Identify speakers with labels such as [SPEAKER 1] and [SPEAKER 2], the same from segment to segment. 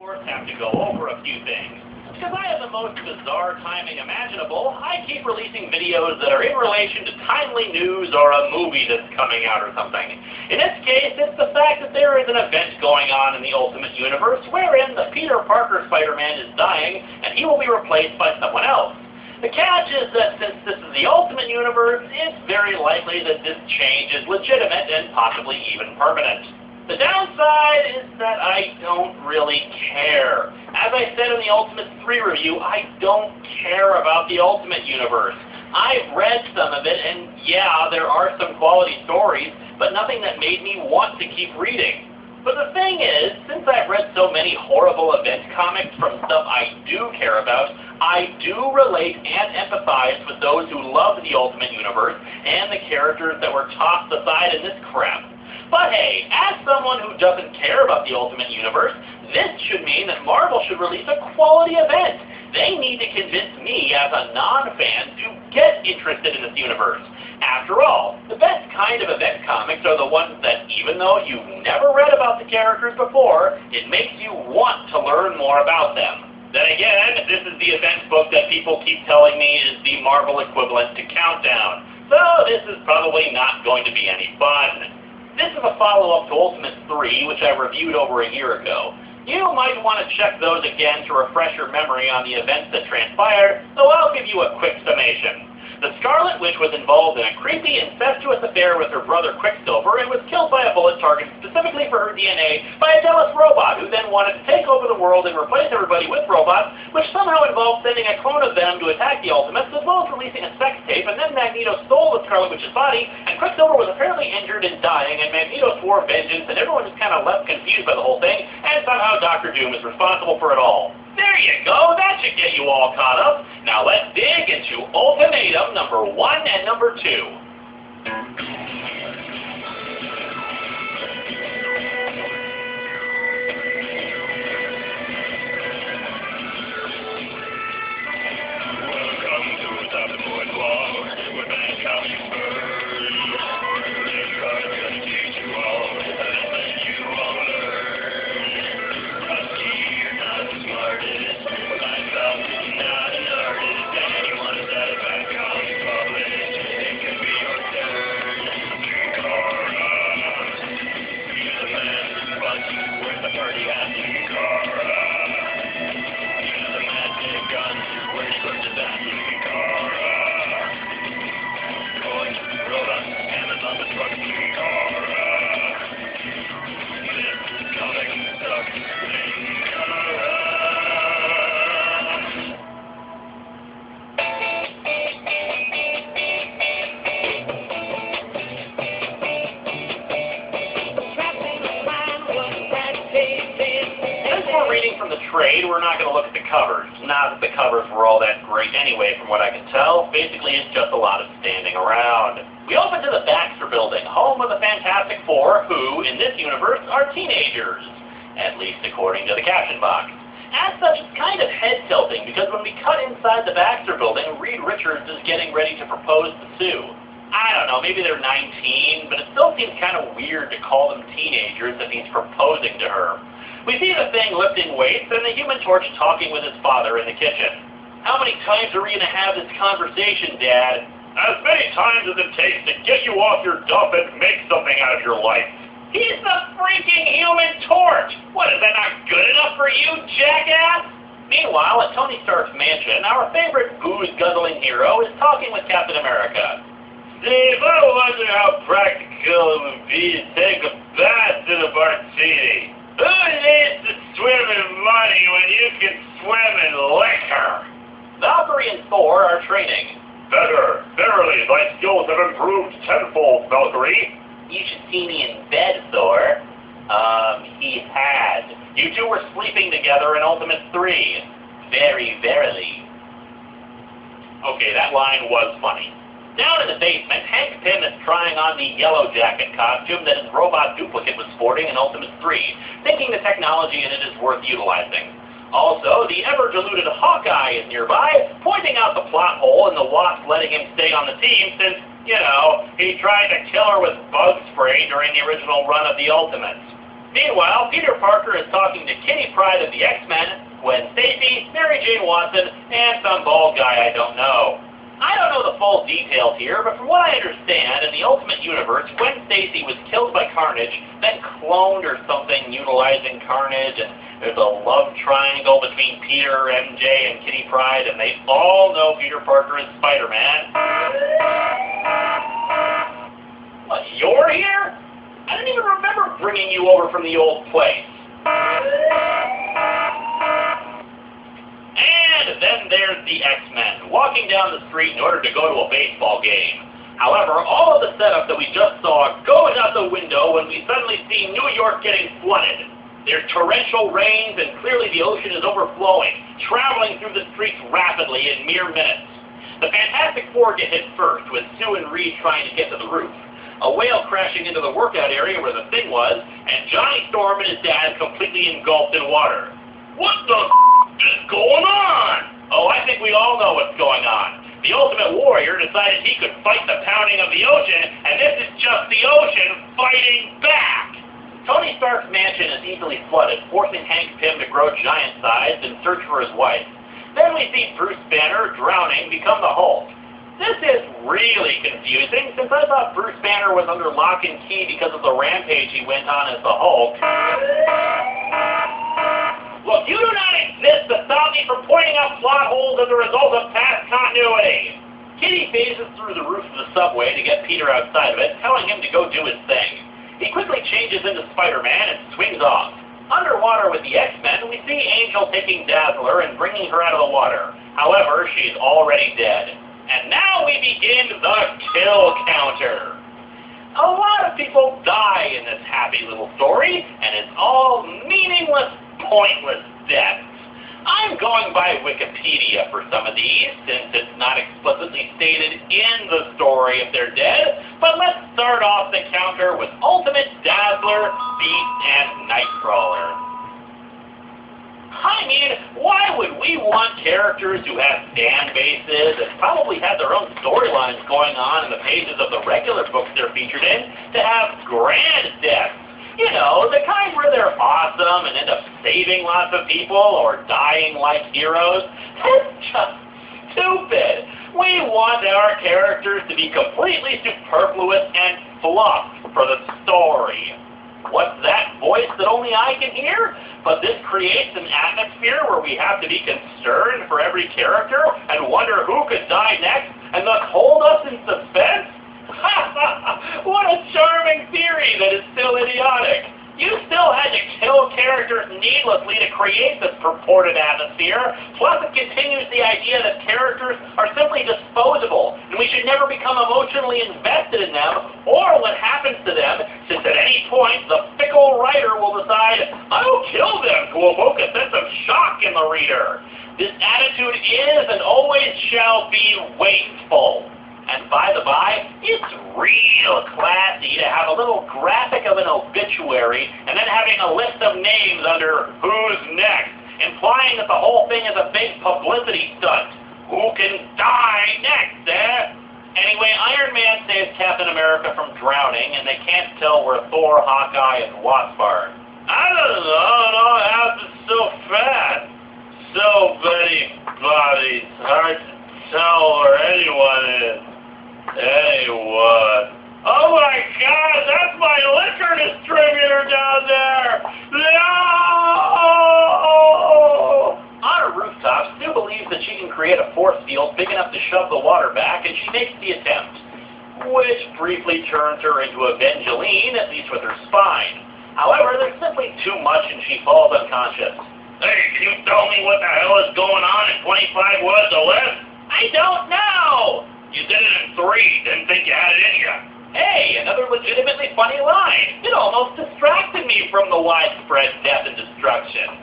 [SPEAKER 1] course have to go over a few things. Because I have the most bizarre timing imaginable, I keep releasing videos that are in relation to timely news or a movie that's coming out or something. In this case, it's the fact that there is an event going on in the Ultimate Universe wherein the Peter Parker Spider-Man is dying and he will be replaced by someone else. The catch is that since this is the Ultimate Universe, it's very likely that this change is legitimate and possibly even permanent. The downside is that I don't really care. As I said in the Ultimate 3 review, I don't care about the Ultimate Universe. I've read some of it, and yeah, there are some quality stories, but nothing that made me want to keep reading. But the thing is, since I've read so many horrible event comics from stuff I do care about, I do relate and empathize with those who love the Ultimate Universe and the characters that were tossed aside in this crap. But hey, as someone who doesn't care about the Ultimate Universe, this should mean that Marvel should release a quality event. They need to convince me as a non-fan to get interested in this universe. After all, the best kind of event comics are the ones that, even though you've never read about the characters before, it makes you want to learn more about them. Then again, this is the event book that people keep telling me is the Marvel equivalent to Countdown. So this is probably not going to be any fun. This is a follow-up to Ultimate 3, which I reviewed over a year ago. You might want to check those again to refresh your memory on the events that transpired, so I'll give you a quick summation. The Scarlet Witch was involved in a creepy, incestuous affair with her brother Quicksilver and was killed by a bullet targeted specifically for her DNA by a jealous robot who then wanted to take over the world and replace everybody with robots, which somehow involved sending a clone of Venom to attack the Ultimates, as well as releasing a sex tape, and then Magneto stole the Scarlet Witch's body, and Quicksilver was apparently injured and dying, and Magneto swore vengeance, and everyone just kind of left confused by the whole thing, and somehow Dr. Doom is responsible for it all. There you go, that should get you all caught up. Now let's dig into Ultimatum number 1 and number 2. Reading from the trade, we're not going to look at the covers. Not that the covers were all that great anyway, from what I can tell. Basically, it's just a lot of standing around. We open to the Baxter Building, home of the Fantastic Four, who, in this universe, are teenagers. At least according to the caption box. As such, it's kind of head-tilting, because when we cut inside the Baxter Building, Reed Richards is getting ready to propose to Sue. I don't know, maybe they're 19, but it still seems kind of weird to call them teenagers if he's proposing to her. We see the Thing lifting weights and the Human Torch talking with his father in the kitchen. How many times are we going to have this conversation, Dad? As many times as it takes to get you off your dump and make something out of your life. He's the freaking Human Torch! What, is that not good enough for you, jackass? Meanwhile, at Tony Stark's mansion, our favorite booze-guzzling hero is talking with Captain America. Steve, I wonder how practical it would be to take a bath in a martini. Who needs to swim in money when you can swim in liquor? Valkyrie and Thor are training. Better. Verily, thy skills have improved tenfold, Valkyrie. You should see me in bed, Thor. He had. You two were sleeping together in Ultimate 3. Very verily. Okay, that line was funny. Down in the basement, Hank Pym is trying on the Yellow Jacket costume that his robot duplicate was sporting in Ultimate 3, thinking the technology in it is worth utilizing. Also, the ever-deluded Hawkeye is nearby, pointing out the plot hole in the Wasp letting him stay on the team since, you know, he tried to kill her with bug spray during the original run of the Ultimates. Meanwhile, Peter Parker is talking to Kitty Pryde of the X-Men, Gwen Stacy, Mary Jane Watson, and some bald guy I don't know. I don't know the full details here, but from what I understand, in the Ultimate Universe, Gwen Stacy was killed by Carnage, then cloned or something utilizing Carnage, and there's a love triangle between Peter, MJ, and Kitty Pryde, and they all know Peter Parker is Spider-Man. What, you're here? I didn't even remember bringing you over from the old place. And then there's the X-Men, walking down the street in order to go to a baseball game. However, all of the setup that we just saw goes out the window when we suddenly see New York getting flooded. There's torrential rains, and clearly the ocean is overflowing, traveling through the streets rapidly in mere minutes. The Fantastic Four get hit first, with Sue and Reed trying to get to the roof. A whale crashing into the workout area where the Thing was, and Johnny Storm and his dad completely engulfed in water. What the is going on? Oh, I think we all know what's going on. The Ultimate Warrior decided he could fight the pounding of the ocean, and this is just the ocean fighting back. Tony Stark's mansion is easily flooded, forcing Hank Pym to grow giant size and search for his wife. Then we see Bruce Banner, drowning, become the Hulk. This is really confusing, since I thought Bruce Banner was under lock and key because of the rampage he went on as the Hulk. Look, you do not exist to stop me from pointing out plot holes as a result of past continuity. Kitty phases through the roof of the subway to get Peter outside of it, telling him to go do his thing. He quickly changes into Spider-Man and swings off. Underwater with the X-Men, we see Angel taking Dazzler and bringing her out of the water. However, she's already dead. And now we begin the kill counter. A lot of people die in this happy little story, and it's all meaningless, pointless deaths. I'm going by Wikipedia for some of these, since it's not explicitly stated in the story if they're dead, but let's start off the counter with Ultimate, Dazzler, Beast, and Nightcrawler. I mean, why would we want characters who have fan bases and probably have their own storylines going on in the pages of the regular books they're featured in to have grand deaths? You know, the kind where they're awesome and end up saving lots of people or dying like heroes. That's just stupid. We want our characters to be completely superfluous and fluff for the story. What's that voice that only I can hear? But this creates an atmosphere where we have to be concerned for every character and wonder who could die next and thus hold us in suspense? What a charming theory that is still idiotic. You still had to kill characters needlessly to create this purported atmosphere, plus it continues the idea that characters are simply disposable, and we should never become emotionally invested in them, or what happens to them, since at any point the fickle writer will decide, I'll kill them to evoke a sense of shock in the reader. This attitude is and always shall be wasteful. And by the by, it's real classy to have a little graphic of an obituary and then having a list of names under Who's Next, implying that the whole thing is a big publicity stunt. Who can die next, eh? Anyway, Iron Man saves Captain America from drowning, and they can't tell where Thor, Hawkeye, and Wasp are. I don't know, it all happens so fast. So many bodies, hard to tell where anyone is. Anyone. Oh my God, that's my liquor distributor down there! No! On a rooftop, Sue believes that she can create a force field big enough to shove the water back, and she makes the attempt, which briefly turns her into Evangeline, at least with her spine. However, there's simply too much, and she falls unconscious. Hey, can you tell me what the hell is going on in 25 words or less? I don't know! You did it in 3, didn't think you had it in you. Hey, another legitimately funny line. It almost distracted me from the widespread death and destruction.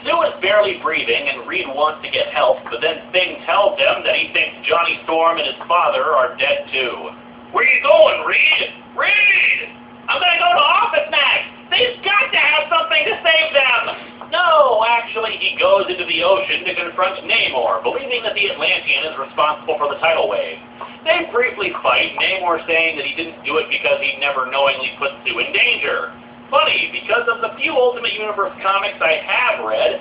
[SPEAKER 1] Sue is barely breathing, and Reed wants to get help, but then Thing tells him that he thinks Johnny Storm and his father are dead too. Where you going, Reed? Reed! I'm gonna go to Office Max! They've got to have something to save them! No, actually, he goes into the ocean to confront Namor, believing that the Atlantean is responsible for the tidal wave. They briefly fight, Namor saying that he didn't do it because he never knowingly put Sue in danger. Funny, because of the few Ultimate Universe comics I have read,